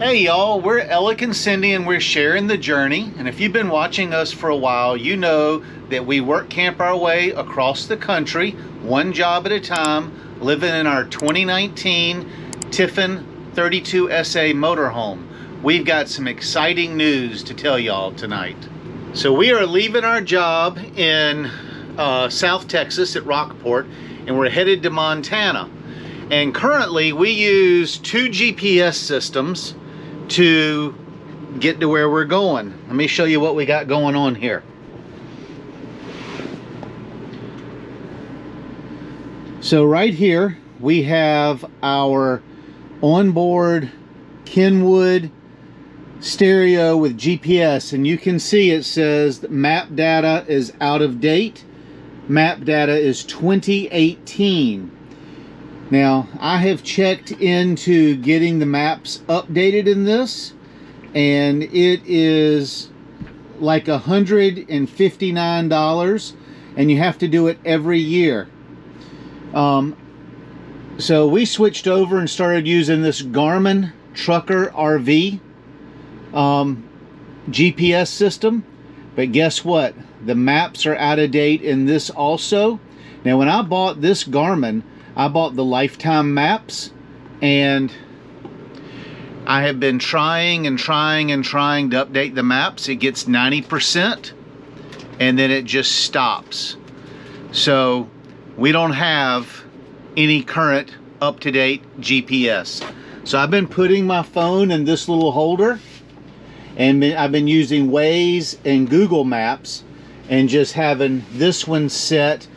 Hey y'all, we're Alec and Cindy and we're sharing the journey. And if you've been watching us for a while, you know that we work camp our way across the country, one job at a time, living in our 2019 Tiffin 32SA motorhome. We've got some exciting news to tell y'all tonight. So we are leaving our job in South Texas at Rockport and we're headed to Montana. And currently we use 2 GPS systems to get to where we're going. Let me show you what we got going on here. So right here we have our onboard Kenwood stereo with GPS, and you can see it says that map data is out of date. Map data is 2018. Now, I have checked into getting the maps updated in this, and it is like $159, and you have to do it every year. So we switched over and started using this Garmin Trucker RV GPS system, but guess what? The maps are out of date in this also. Now, when I bought this Garmin, I bought the lifetime maps, and I have been trying to update the maps. It gets 90% and then it just stops. So we don't have any current up-to-date GPS. So I've been putting my phone in this little holder, and I've been using Waze and Google Maps and just having this one set,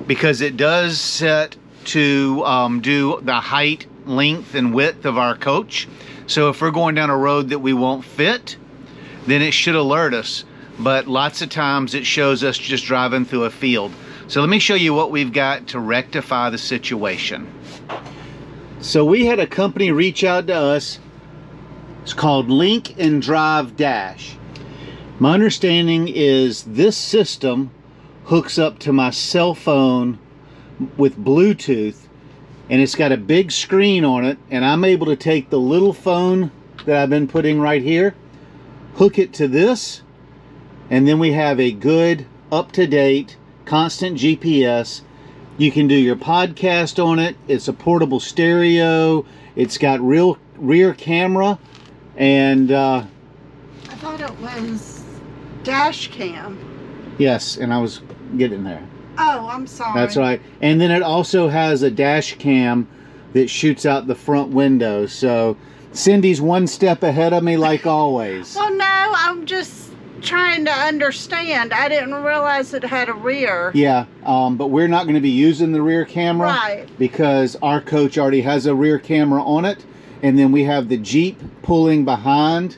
because it does set to do the height, length, and width of our coach. So if we're going down a road that we won't fit, then it should alert us. But lots of times it shows us just driving through a field. So let me show you what we've got to rectify the situation. So we had a company reach out to us. It's called LinkNDriveDash. My understanding is this system hooks up to my cell phone with Bluetooth, and it's got a big screen on it, and I'm able to take the little phone that I've been putting right here, hook it to this, and then we have a good, up-to-date, constant GPS. You can do your podcast on it. It's a portable stereo. It's got rear camera, and I thought it was dash cam. Yes, and I was getting there. Oh, I'm sorry. That's right. And then it also has a dash cam that shoots out the front window. So Cindy's one step ahead of me, like always. Well, no, I'm just trying to understand. I didn't realize it had a rear. Yeah, but we're not going to be using the rear camera. Right. Because our coach already has a rear camera on it. And then we have the Jeep pulling behind.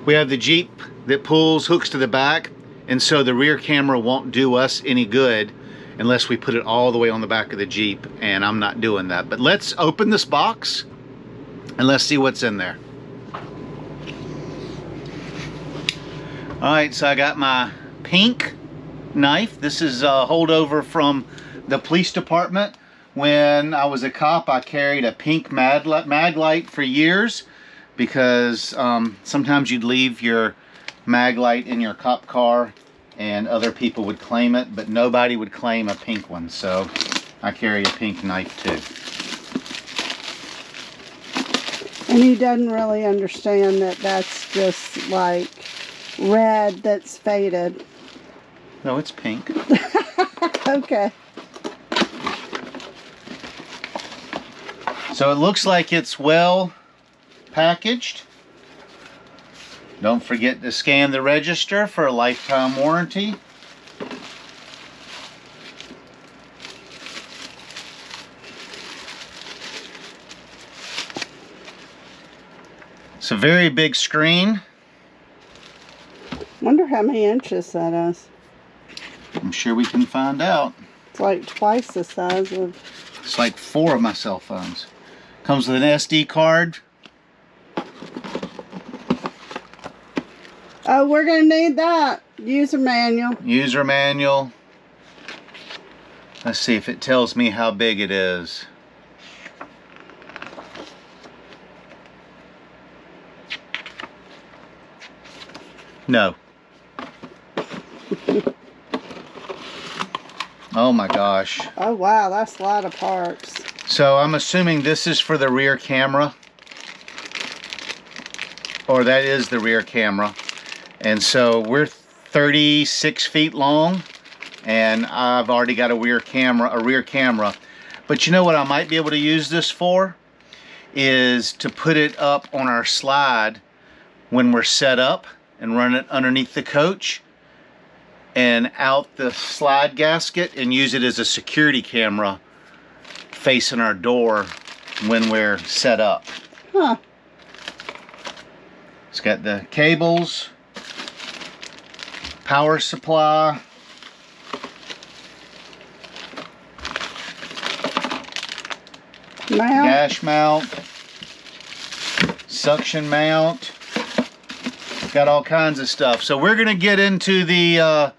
We have the Jeep that hooks to the back. And so the rear camera won't do us any good unless we put it all the way on the back of the Jeep, and I'm not doing that. But let's open this box and let's see what's in there. All right, so I got my pink knife. This is a holdover from the police department. When I was a cop, I carried a pink mag light for years, because sometimes you'd leave your mag light in your cop car and other people would claim it, but nobody would claim a pink one, so I carry a pink knife too. And he doesn't really understand that that's just like red that's faded. No, it's pink. Okay. So it looks like it's well packaged. Don't forget to scan the register for a lifetime warranty. It's a very big screen. Wonder how many inches that is. I'm sure we can find out. It's like twice the size of... It's like 4 of my cell phones. Comes with an SD card. Oh, we're going to need that. User manual. User manual. Let's see if it tells me how big it is. No. Oh my gosh. Oh wow, that's a lot of parts. So I'm assuming this is for the rear camera. Or that is the rear camera. And so we're 36 feet long, and I've already got a rear camera. But you know what I might be able to use this for? Is to put it up on our slide when we're set up and run it underneath the coach and out the slide gasket and use it as a security camera facing our door when we're set up. Huh. It's got the cables, power supply, dash mount, suction mount. Got all kinds of stuff. So we're gonna get into the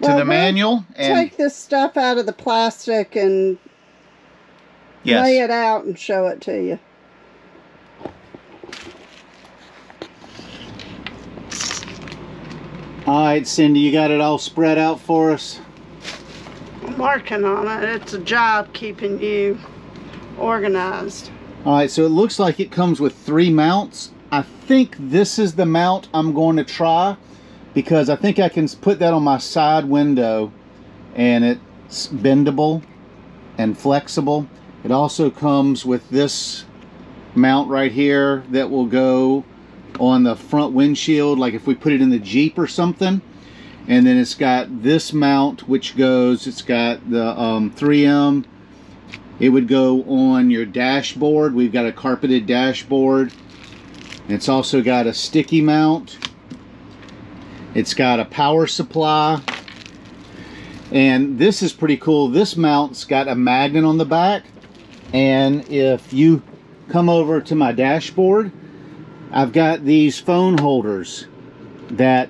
manual and take this stuff out of the plastic and lay it out and show it to you. All right, Cindy, you got it all spread out for us? I'm working on it. It's a job keeping you organized. All right, so it looks like it comes with 3 mounts. I think this is the mount I'm going to try because I think I can put that on my side window and it's bendable and flexible. It also comes with this mount right here that will go on the front windshield, like if we put it in the Jeep or something. And then it's got this mount which goes, it's got the 3M. It would go on your dashboard. We've got a carpeted dashboard. It's also got a sticky mount. It's got a power supply. And this is pretty cool. This mount's got a magnet on the back. And if you come over to my dashboard, I've got these phone holders that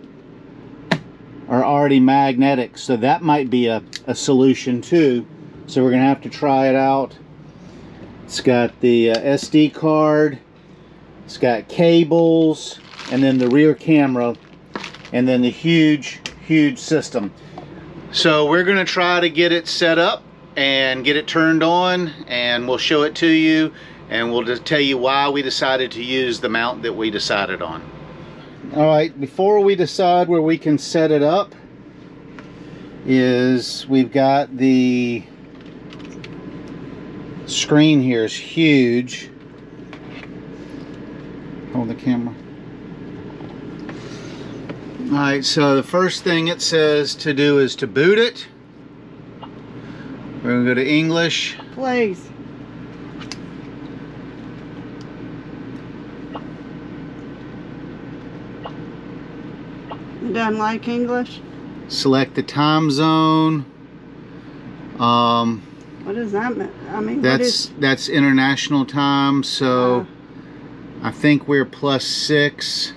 are already magnetic, so that might be a solution too. So we're gonna have to try it out. It's got the SD card, it's got cables, and then the rear camera, and then the huge system. So we're gonna try to get it set up and get it turned on, and we'll show it to you. And we'll just tell you why we decided to use the mount that we decided on. All right, before we decide where we can set it up, is we've got the screen here is huge. Hold the camera. All right, so the first thing it says to do is to boot it. We're gonna go to English. Please. You done like English? Select the time zone. What does that mean? I mean, that's international time, so I think we're +6.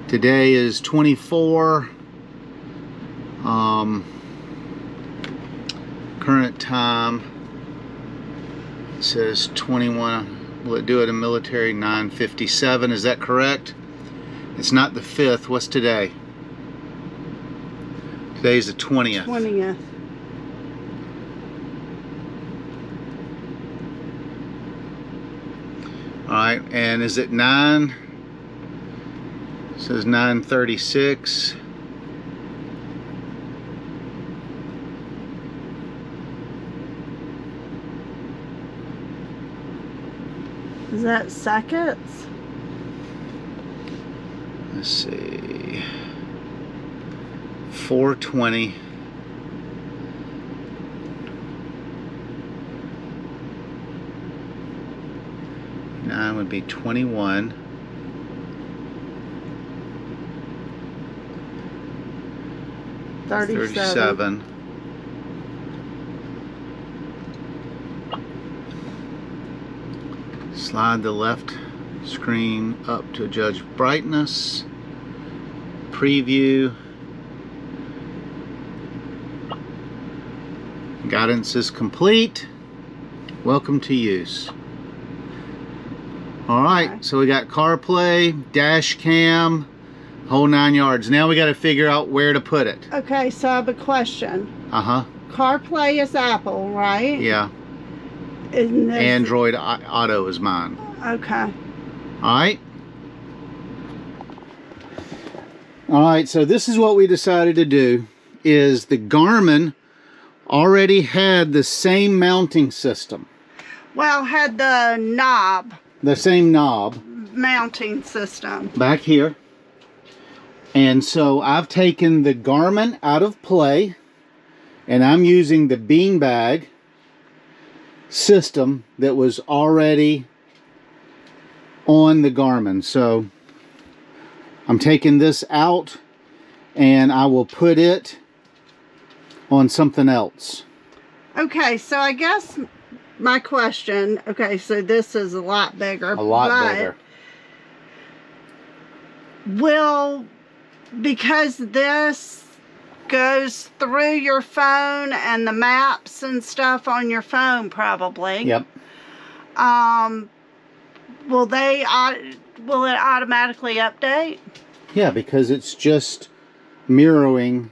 Today is 24. Current time says 21. Will it do it in military? 9:57. Is that correct? It's not the 5th. What's today? Today's the 20th. 20th. All right, and is it 9? It says 9:36. Is that seconds? Let's see. 4:20. Nine would be 21. $37. Slide the left screen up to adjust brightness. Preview. Guidance is complete. Welcome to use. All right, Okay. so we got CarPlay, dash cam, whole 9 yards. Now we got to figure out where to put it. Okay, so I have a question. Uh-huh. CarPlay is Apple, right? Yeah. And this- Android Auto is mine. Okay. All right. All right, so this is what we decided to do, is the Garmin already had the same mounting system. Well, had the knob The same knob mounting system. back here. And so I've taken the Garmin out of play and I'm using the beanbag system that was already on the Garmin. So I'm taking this out and I will put it on something else. Okay, so I guess my question, okay, so this is a lot bigger. A lot bigger. Will, because this goes through your phone and the maps and stuff on your phone probably. Yep. Will it automatically update? Yeah, because it's just mirroring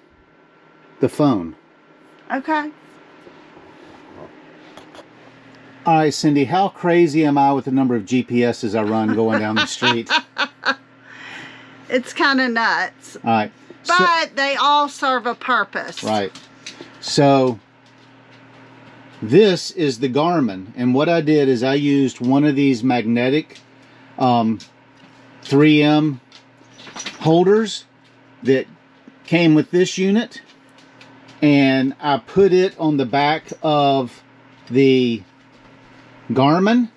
the phone. Okay. All right, Cindy, how crazy am I with the number of GPSs I run going down the street? It's kind of nuts. All right. But they all serve a purpose. Right. So this is the Garmin, and what I did is I used one of these magnetic 3M holders that came with this unit, and I put it on the back of the Garmin,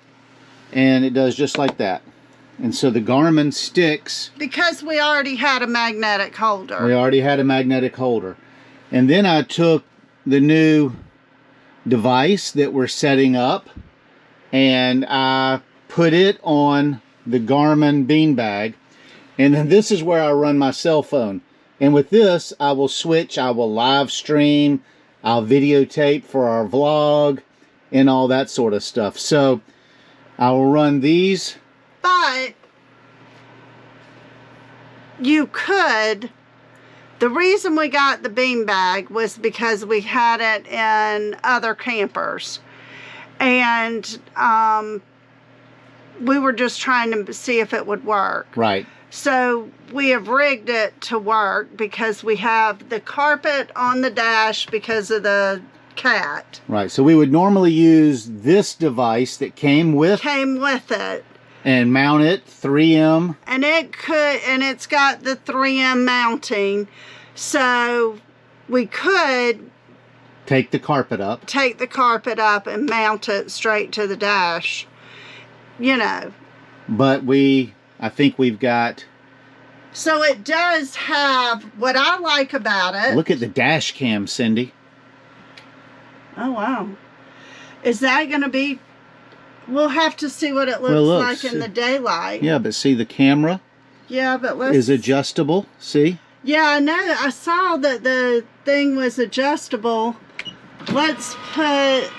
and it does just like that. And so the Garmin sticks. Because we already had a magnetic holder. We already had a magnetic holder. And then I took the new device that we're setting up and I put it on the Garmin beanbag. And then this is where I run my cell phone. And with this, I will switch, I will live stream, I'll videotape for our vlog and all that sort of stuff. So I will run these. But you could, the reason we got the beanbag was because we had it in other campers. And we were just trying to see if it would work. Right. So we have rigged it to work because we have the carpet on the dash because of the cat. Right. So we would normally use this device that came with it. And mount it 3M. And it's got the 3M mounting. So we could take the carpet up and mount it straight to the dash. You know. But I think we've got. So it does have, what I like about it. Look at the dash cam, Cindy. Oh, wow. Is that going to be, we'll have to see what it looks like in the daylight. Yeah, but see the camera? Yeah, but is adjustable, see? Yeah, I know. I saw that the thing was adjustable. Let's put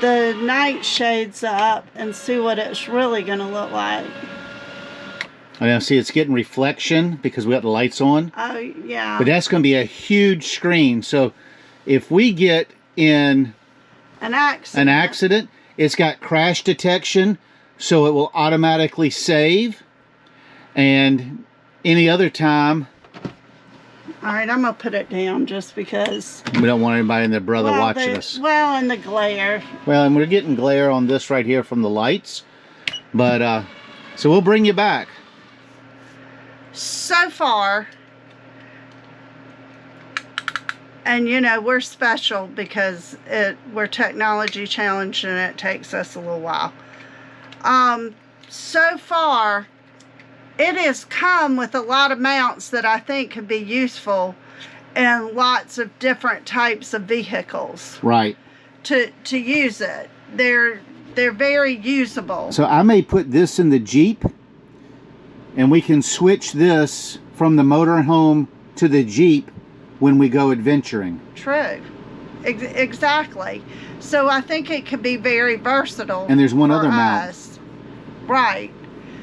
the night shades up and see what it's really going to look like. Oh, yeah, see, it's getting reflection because we got the lights on. Oh, yeah. But that's going to be a huge screen. So if we get in an accident, it's got crash detection, so it will automatically save. And any other time. All right, I'm going to put it down just because. We don't want anybody and their brother watching us. Well, and the glare. Well, and we're getting glare on this right here from the lights. But, so we'll bring you back. So far, and you know, we're special because we're technology challenged and it takes us a little while. So far, it has come with a lot of mounts that I think could be useful in lots of different types of vehicles. Right. To use it. They're very usable. So I may put this in the Jeep, and we can switch this from the motorhome to the Jeep when we go adventuring. True. Exactly. So I think it could be very versatile. And there's one other mount. Right.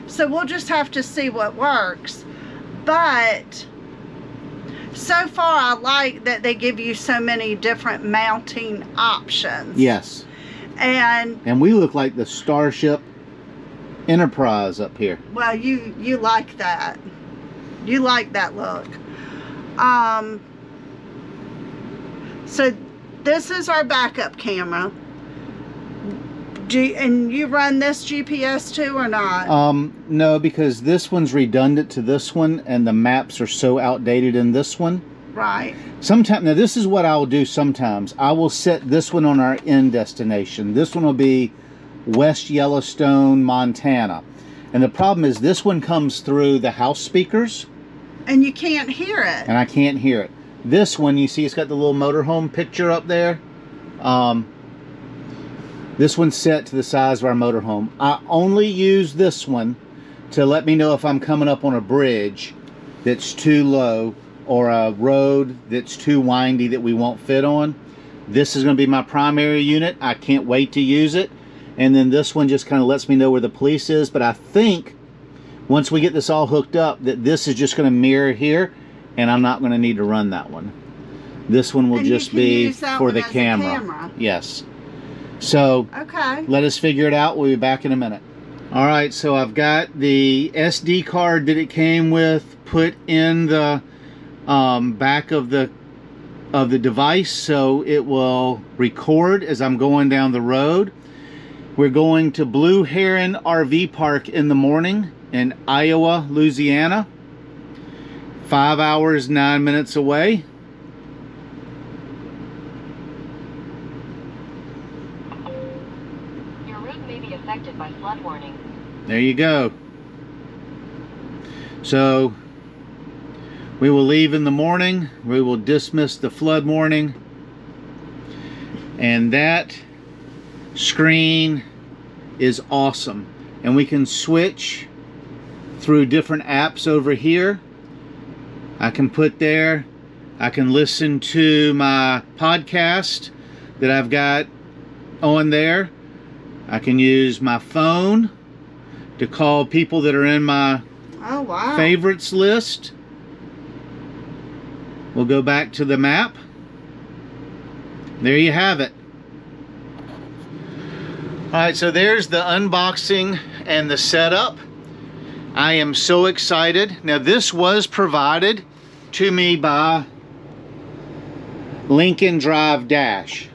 So we'll just have to see what works. But so far I like that they give you so many different mounting options. Yes. And we look like the Starship Enterprise up here. Well, you like that. You like that look. So this is our backup camera. And you run this GPS too or not? No, because this one's redundant to this one, and the maps are so outdated in this one. Right. Sometimes, now this is what I will do sometimes. I will set this one on our end destination. This one will be West Yellowstone, Montana. And the problem is this one comes through the house speakers. And you can't hear it. And I can't hear it. This one, you see it's got the little motorhome picture up there. This one's set to the size of our motorhome. I only use this one to let me know if I'm coming up on a bridge that's too low or a road that's too windy that we won't fit on. This is going to be my primary unit. I can't wait to use it. And then this one just kind of lets me know where the police is. But I think once we get this all hooked up, that this is just going to mirror here, and I'm not going to need to run that one. This one will just be for the camera. Yes. So, okay, let us figure it out. We'll be back in a minute. All right, so I've got the SD card that it came with put in the back of the device, so it will record as I'm going down the road. We're going to Blue Heron RV Park in the morning in Iowa, Louisiana. 5 hours, 9 minutes away. Your route may be affected by flood warning. There you go. So we will leave in the morning. We will dismiss the flood warning. And that screen is awesome. And we can switch through different apps over here. I can put there, I can listen to my podcast that I've got on there. I can use my phone to call people that are in my favorites list. We'll go back to the map. There you have it. Alright, so there's the unboxing and the setup. I am so excited. Now this was provided to me by LinkNDriveDash.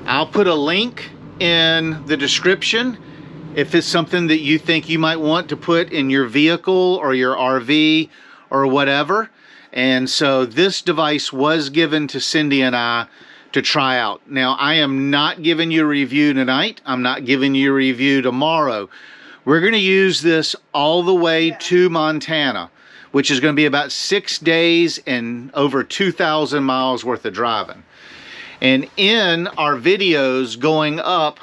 I'll put a link in the description if it's something that you think you might want to put in your vehicle or your RV or whatever. And so this device was given to Cindy and I to try out. Now I am not giving you a review tonight. I'm not giving you a review tomorrow. We're going to use this all the way to Montana, which is going to be about 6 days and over 2,000 miles worth of driving. And in our videos going up,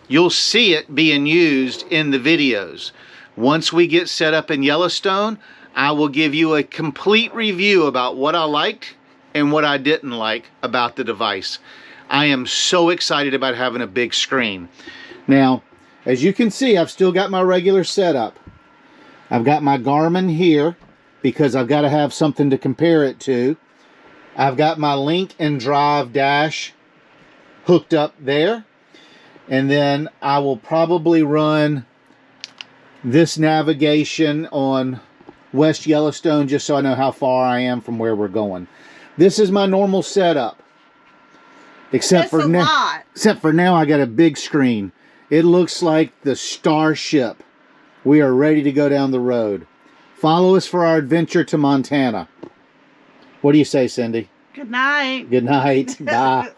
you'll see it being used in the videos. Once we get set up in Yellowstone, I will give you a complete review about what I liked and what I didn't like about the device. I am so excited about having a big screen. Now, as you can see, I've still got my regular setup. I've got my Garmin here because I've got to have something to compare it to. I've got my LinkNDriveDash hooked up there. And then I will probably run this navigation on West Yellowstone just so I know how far I am from where we're going. This is my normal setup. Except for now I got a big screen. It looks like the Starship. We are ready to go down the road. Follow us for our adventure to Montana. What do you say, Cindy? Good night. Good night. Bye.